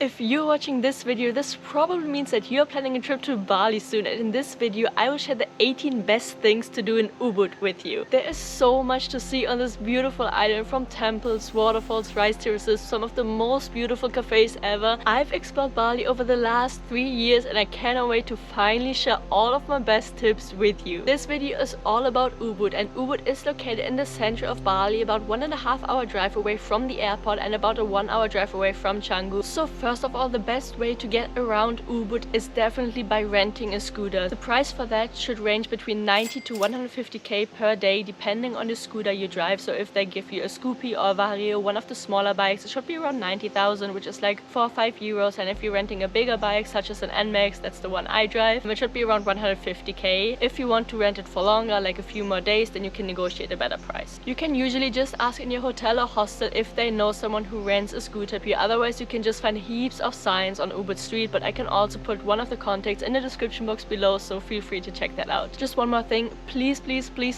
If you're watching this video, this probably means that you're planning a trip to Bali soon, and in this video I will share the 18 best things to do in Ubud with you. There is so much to see on this beautiful island, from temples, waterfalls, rice terraces, some of the most beautiful cafes ever. I've explored Bali over the last 3 years and I cannot wait to finally share all of my best tips with you. This video is all about Ubud, and Ubud is located in the center of Bali, about 1.5 hour drive away from the airport and about a 1 hour drive away from Canggu. So first of all, the best way to get around Ubud is definitely by renting a scooter. The price for that should range between 90 to 150k per day depending on the scooter you drive. So if they give you a Scoopy or a Vario, one of the smaller bikes, it should be around 90,000, which is like 4 or 5 euros. And if you're renting a bigger bike such as an NMAX, that's the one I drive, it should be around 150k. If you want to rent it for longer, like a few more days, then you can negotiate a better price. You can usually just ask in your hotel or hostel if they know someone who rents a scooter here. Otherwise you can just find heaps of signs on Ubud Street, but I can also put one of the contacts in the description box below, so feel free to check that out. Just one more thing, please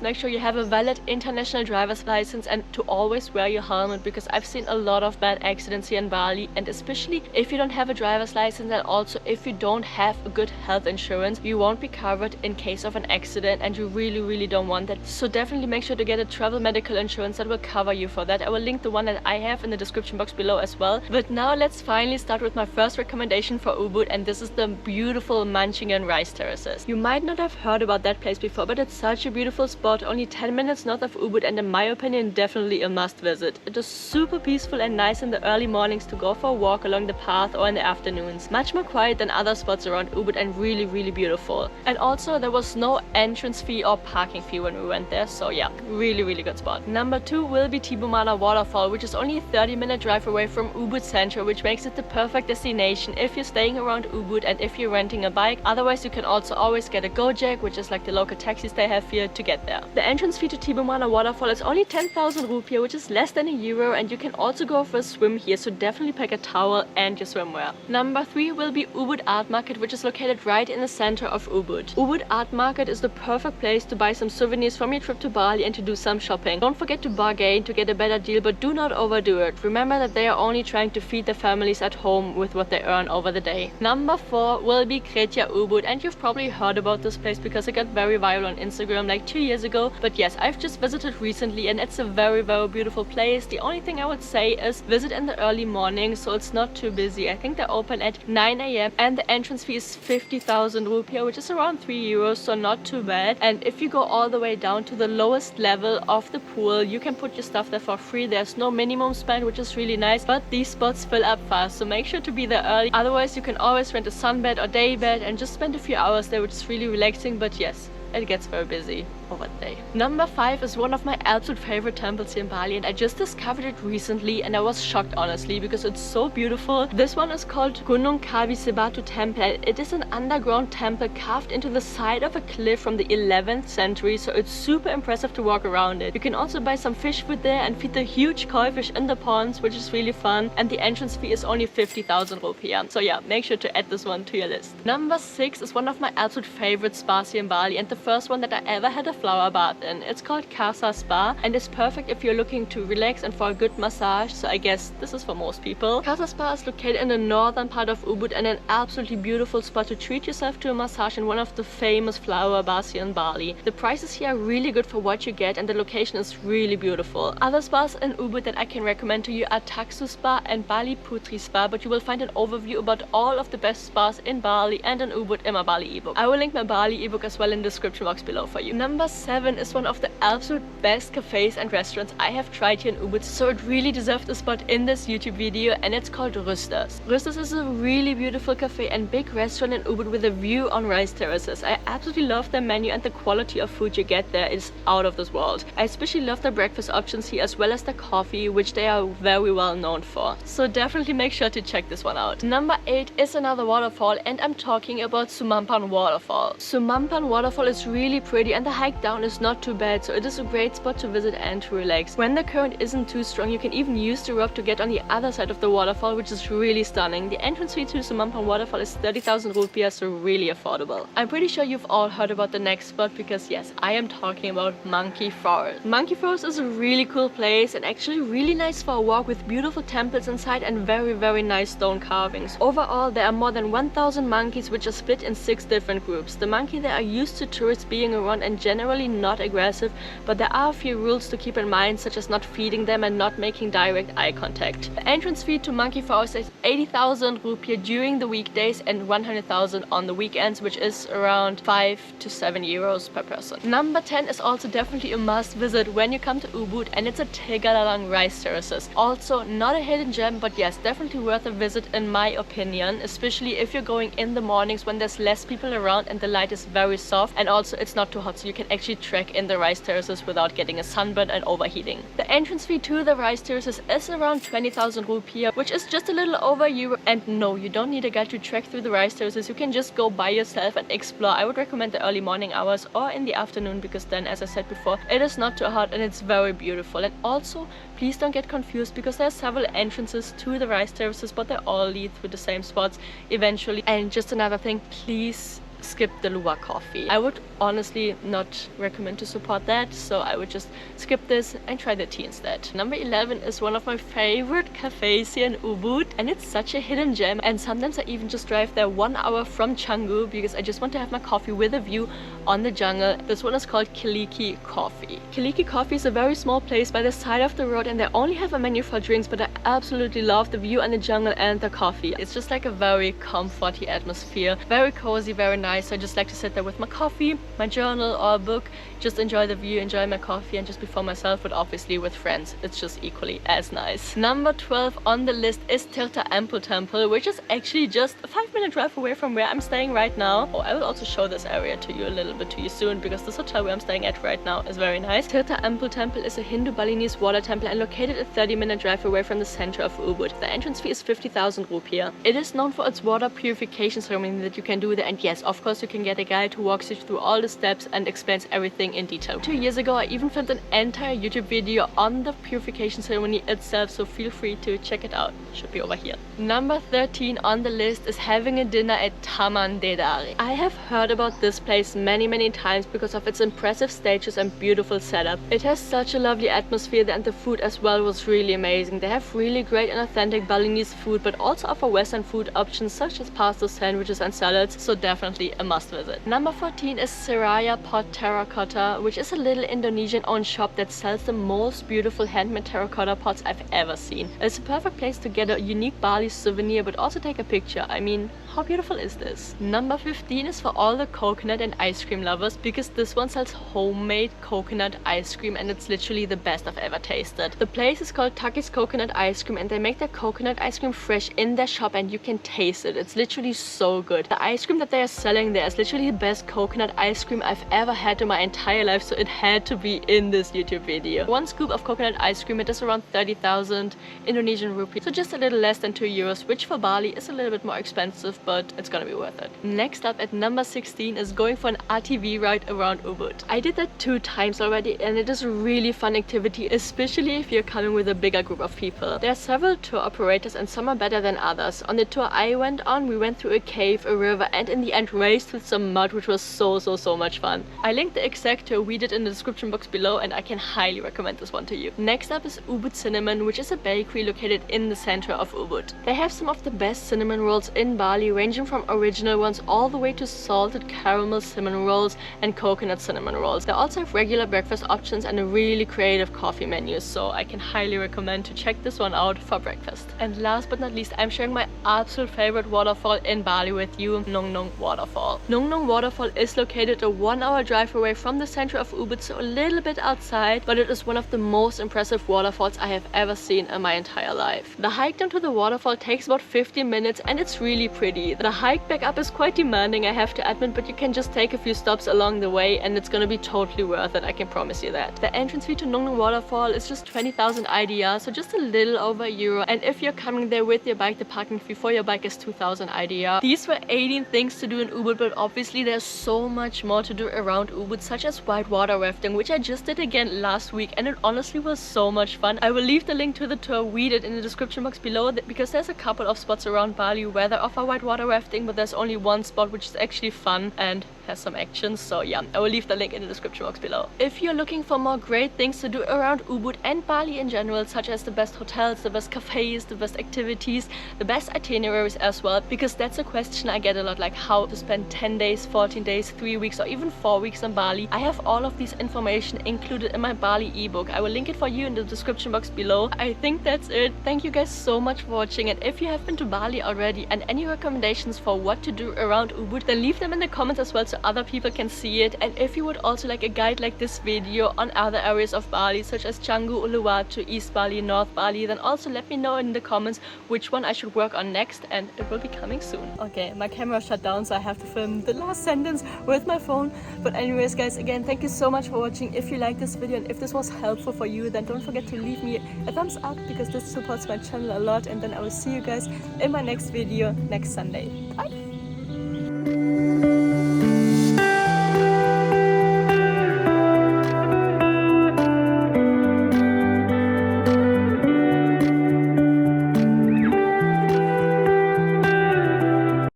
make sure you have a valid international driver's license and to always wear your helmet, because I've seen a lot of bad accidents here in Bali, and especially if you don't have a driver's license and also if you don't have a good health insurance, you won't be covered in case of an accident, and you really don't want that. So definitely make sure to get a travel medical insurance that will cover you for that. I will link the one that I have in the description box below as well. But now let's finally start with my first recommendation for Ubud, and this is the beautiful Mancingan rice terraces. You might not have heard about that place before, but it's such a beautiful spot, only 10 minutes north of Ubud, and in my opinion definitely a must visit. It is super peaceful and nice in the early mornings to go for a walk along the path, or in the afternoons. Much more quiet than other spots around Ubud and really beautiful. And also there was no entrance fee or parking fee when we went there, so yeah, really good spot. Number 2 will be Tibumana Waterfall, which is only a 30-minute drive away from Ubud Center, which makes it the perfect destination if you're staying around Ubud and if you're renting a bike. Otherwise you can also always get a Gojek, which is like the local taxis they have here, to get there. The entrance fee to Tibumana Waterfall is only 10,000 rupiah, which is less than €1, and you can also go for a swim here, so definitely pack a towel and your swimwear. Number 3 will be Ubud Art Market, which is located right in the center of Ubud. Ubud Art Market is the perfect place to buy some souvenirs from your trip to Bali and to do some shopping. Don't forget to bargain to get a better deal, but do not overdo it. Remember that they are only trying to feed their families at home with what they earn over the day. Number 4 will be Cretya Ubud, and you've probably heard about this place because it got very viral on Instagram like 2 years ago. But yes, I've just visited recently and it's a very beautiful place. The only thing I would say is visit in the early morning so it's not too busy. I think they open at 9 AM and the entrance fee is 50,000 rupiah, which is around €3, so not too bad. And if you go all the way down to the lowest level of the pool, you can put your stuff there for free. There's no minimum spend, which is really nice, but these spots fill up fast, so make sure to be there early. Otherwise you can always rent a sunbed or day bed and just spend a few hours there, which is really relaxing. But yes, it gets very busy over the day. Number 5 is one of my absolute favorite temples here in Bali, and I just discovered it recently and I was shocked honestly because it's so beautiful. This one is called Gunung Kawi Sebatu temple. It is an underground temple carved into the side of a cliff from the 11th century, so it's super impressive to walk around it. You can also buy some fish food there and feed the huge koi fish in the ponds, which is really fun, and the entrance fee is only 50,000 rupiah. So yeah, make sure to add this one to your list. Number 6 is one of my absolute favorite spas here in Bali, and the first one that I ever had a flower bath in. It's called Karsa Spa, and it's perfect if you're looking to relax and for a good massage, so I guess this is for most people. Karsa Spa is located in the northern part of Ubud and an absolutely beautiful spot to treat yourself to a massage in one of the famous flower baths here in Bali. The prices here are really good for what you get and the location is really beautiful. Other spas in Ubud that I can recommend to you are Taksu Spa and Bali Putri Spa, but you will find an overview about all of the best spas in Bali and in Ubud in my Bali ebook. I will link my Bali ebook as well in the description box below for you. Number 7 is one of the absolute best cafes and restaurants I have tried here in Ubud, so it really deserved a spot in this YouTube video, and it's called RÜSTERS. RÜSTERS is a really beautiful cafe and big restaurant in Ubud with a view on rice terraces. I absolutely love their menu and the quality of food you get there is out of this world. I especially love their breakfast options here as well as their coffee, which they are very well known for. So definitely make sure to check this one out. Number 8 is another waterfall, and I'm talking about Sumampan Waterfall. Sumampan Waterfall is really pretty and the hike hike down is not too bad, so it is a great spot to visit and to relax. When the current isn't too strong, you can even use the rope to get on the other side of the waterfall, which is really stunning. The entrance fee to Sumampan Waterfall is 30,000 rupiah, so really affordable. I'm pretty sure you've all heard about the next spot because yes, I am talking about Monkey Forest. Monkey Forest is a really cool place and actually really nice for a walk with beautiful temples inside and very nice stone carvings. Overall, there are more than 1,000 monkeys which are split in 6 different groups. The monkey there are used to tourists being around and generally not aggressive, but there are a few rules to keep in mind, such as not feeding them and not making direct eye contact. The entrance fee to Monkey Forest is 80,000 rupiah during the weekdays and 100,000 on the weekends, which is around 5 to 7 euros per person. Number 10 is also definitely a must visit when you come to Ubud, and it's a Tegallalang rice terraces. Also not a hidden gem, but yes, definitely worth a visit in my opinion, especially if you're going in the mornings when there's less people around and the light is very soft, and also it's not too hot, so you can actually trek in the rice terraces without getting a sunburn and overheating. The entrance fee to the rice terraces is around 20,000 rupiah, which is just a little over euro. And no, you don't need a guide to trek through the rice terraces. You can just go by yourself and explore. I would recommend the early morning hours or in the afternoon, because then, as I said before, it is not too hot and it's very beautiful. And also, please don't get confused, because there are several entrances to the rice terraces, but they all lead through the same spots eventually. And just another thing, please skip the luwak coffee. I would honestly not recommend to support that, so I would just skip this and try the tea instead. Number 11 is one of my favorite cafes here in Ubud, and it's such a hidden gem, and sometimes I even just drive there 1 hour from Canggu because I just want to have my coffee with a view on the jungle. This one is called Keliki Coffee. Keliki Coffee is a very small place by the side of the road, and they only have a menu for drinks, but I absolutely love the view on the jungle and the coffee. It's just like a very comforty atmosphere, very cozy, very nice. So I just like to sit there with my coffee, my journal or a book, just enjoy the view, enjoy my coffee, and just be for myself, but obviously with friends. It's just equally as nice. Number 12 on the list is Tirta Empul temple, which is actually just a 5-minute drive away from where I'm staying right now. Oh, I will also show this area to you a little bit to you soon, because this hotel where I'm staying at right now is very nice. Tirta Empul temple is a Hindu Balinese water temple and located a 30-minute drive away from the center of Ubud. The entrance fee is 50,000 rupiah. It is known for its water purification ceremony that you can do there, and yes, of course you can get a guide who walks you through all the steps and explains everything in detail. 2 years ago I even filmed an entire YouTube video on the purification ceremony itself, so feel free to check it out. Should be over here. Number 13 on the list is having a dinner at Taman Dedari. I have heard about this place many times because of its impressive stages and beautiful setup. It has such a lovely atmosphere there, and the food as well was really amazing. They have really great and authentic Balinese food, but also offer Western food options such as pasta, sandwiches and salads, so definitely a must visit. Number 14 is Serayu Pot Terracotta, which is a little Indonesian owned shop that sells the most beautiful handmade terracotta pots I've ever seen. It's a perfect place to get a unique Bali souvenir, but also take a picture. I mean, how beautiful is this? Number 15 is for all the coconut and ice cream lovers, because this one sells homemade coconut ice cream and it's literally the best I've ever tasted. The place is called Tukies Coconut Ice Cream, and they make their coconut ice cream fresh in their shop and you can taste it. It's literally so good. The ice cream that they are selling there is literally the best coconut ice cream I've ever had in my entire life, so it had to be in this YouTube video. 1 scoop of coconut ice cream, it is around 30,000 Indonesian rupees, so just a little less than 2 euros, which for Bali is a little bit more expensive, but it's gonna be worth it. Next up at number 16 is going for an ATV ride around Ubud. I did that 2 times already, and it is a really fun activity, especially if you're coming with a bigger group of people. There are several tour operators and some are better than others. On the tour I went on, we went through a cave, a river, and in the end raced with some mud, which was so much fun. I linked the exact tour we did in the description box below, and I can highly recommend this one to you. Next up is Ubud Cinnamon, which is a bakery located in the center of Ubud. They have some of the best cinnamon rolls in Bali, ranging from original ones all the way to salted caramel cinnamon rolls and coconut cinnamon rolls. They also have regular breakfast options and a really creative coffee menu, so I can highly recommend to check this one out for breakfast. And last but not least, I'm sharing my absolute favorite waterfall in Bali with you, Nungnung Waterfall. Nungnung Waterfall is located a 1-hour drive away from the center of Ubud, so a little bit outside, but it is one of the most impressive waterfalls I have ever seen in my entire life. The hike down to the waterfall takes about 15 minutes and it's really pretty. The hike back up is quite demanding, I have to admit, but you can just take a few stops along the way and it's gonna be totally worth it, I can promise you that. The entrance fee to Nungnung Waterfall is just 20,000 IDR, so just a little over €1. And if you're coming there with your bike, the parking fee for your bike is 2,000 IDR. These were 18 things to do in Ubud, but obviously there's so much more to do around Ubud, such as whitewater rafting, which I just did again last week, and it honestly was so much fun. I will leave the link to the tour we did in the description box below, because there's a couple of spots around Bali where they offer whitewater rafting, but there's only one spot which is actually fun and has some action. So yeah, I will leave the link in the description box below. If you're looking for more great things to do around Ubud and Bali in general, such as the best hotels, the best cafes, the best activities, the best itineraries as well, because that's a question I get a lot, like how to spend 10 days, 14 days, 3 weeks or even 4 weeks in Bali. I have all of these information included in my Bali ebook. I will link it for you in the description box below. I think that's it. Thank you guys so much for watching, and if you have been to Bali already and any recommendations for what to do around Ubud, then leave them in the comments as well so other people can see it. And if you would also like a guide like this video on other areas of Bali, such as Canggu, Uluwatu, East Bali, North Bali, then also let me know in the comments which one I should work on next, and it will be coming soon. Okay, my camera shut down, so I have to film the last sentence with my phone. But anyways guys, again, thank you so much for watching. If you liked this video and if this was helpful for you, then don't forget to leave me a thumbs up, because this supports my channel a lot. And then I will see you guys in my next video next Sunday. Bye!